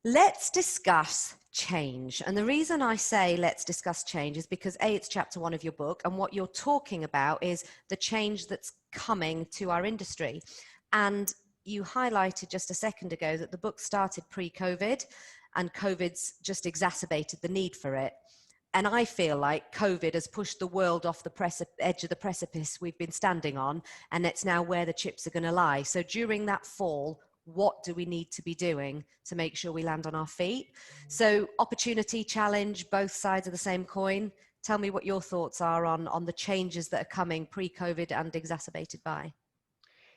Let's discuss change. And the reason I say let's discuss change is because A, it's chapter 1 of your book, and what you're talking about is the change that's coming to our industry. And you highlighted just a second ago that the book started pre-COVID, and COVID's just exacerbated the need for it. And I feel like COVID has pushed the world off the edge of the precipice we've been standing on, and it's now where the chips are going to lie. So during that fall, what do we need to be doing to make sure we land on our feet? So opportunity, challenge, both sides of the same coin. Tell me what your thoughts are on the changes that are coming pre-COVID and exacerbated by.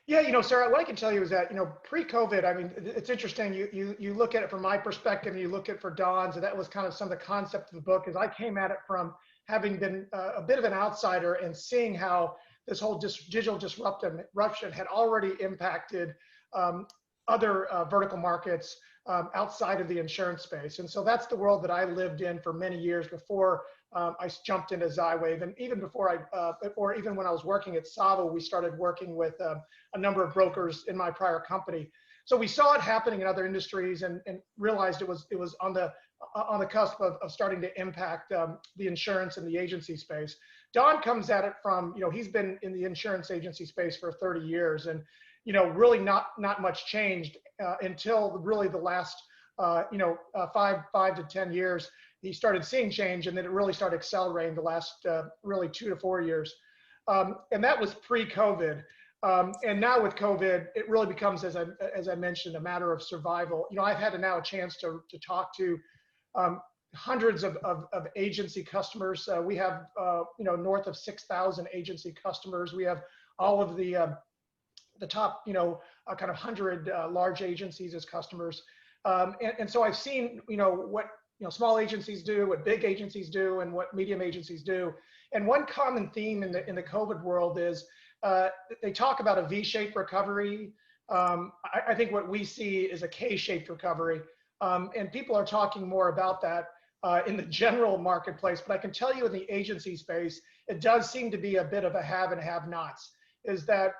Yeah, Sarah, what I can tell you is that, pre-COVID, I mean, it's interesting. You look at it from my perspective, and you look at it for Don's, and that was kind of some of the concept of the book. Is I came at it from having been a bit of an outsider and seeing how this whole digital disruption had already impacted other vertical markets outside of the insurance space. And so that's the world that I lived in for many years before I jumped into Zywave. And even before or even when I was working at Sava, we started working with a number of brokers in my prior company. So we saw it happening in other industries and realized it was on the cusp of starting to impact the insurance and the agency space. Don comes at it from, he's been in the insurance agency space for 30 years, and really not much changed until really the last, 5 to 10 years. He started seeing change, and then it really started accelerating the last really 2 to 4 years. And that was pre-COVID. And now with COVID, it really becomes, as I mentioned, a matter of survival. I've had now a chance to talk to hundreds of agency customers. We have, north of 6,000 agency customers. We have all of the top, kind of 100 large agencies as customers. And so I've seen, what small agencies do, what big agencies do, and what medium agencies do. And one common theme in the COVID world is they talk about a V-shaped recovery. I think what we see is a K-shaped recovery. And people are talking more about that in the general marketplace. But I can tell you in the agency space, it does seem to be a bit of a have and have-nots. Is that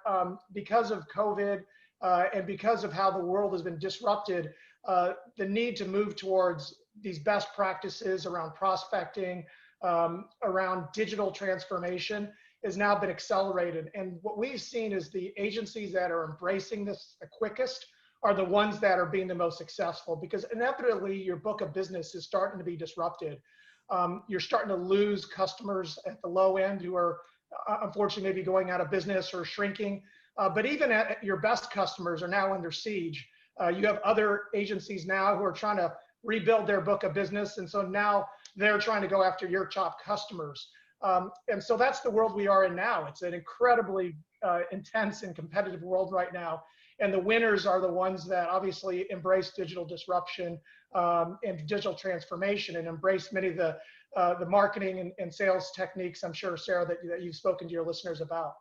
because of COVID and because of how the world has been disrupted, the need to move towards these best practices around prospecting, around digital transformation has now been accelerated. And what we've seen is the agencies that are embracing this the quickest are the ones that are being the most successful, because inevitably your book of business is starting to be disrupted. You're starting to lose customers at the low end who are unfortunately maybe going out of business or shrinking. But even at your best customers are now under siege. You have other agencies now who are trying to rebuild their book of business. And so now they're trying to go after your top customers. And so that's the world we are in now. It's an incredibly intense and competitive world right now. And the winners are the ones that obviously embrace digital disruption and digital transformation, and embrace many of the marketing and sales techniques, I'm sure, Sarah, that you've spoken to your listeners about.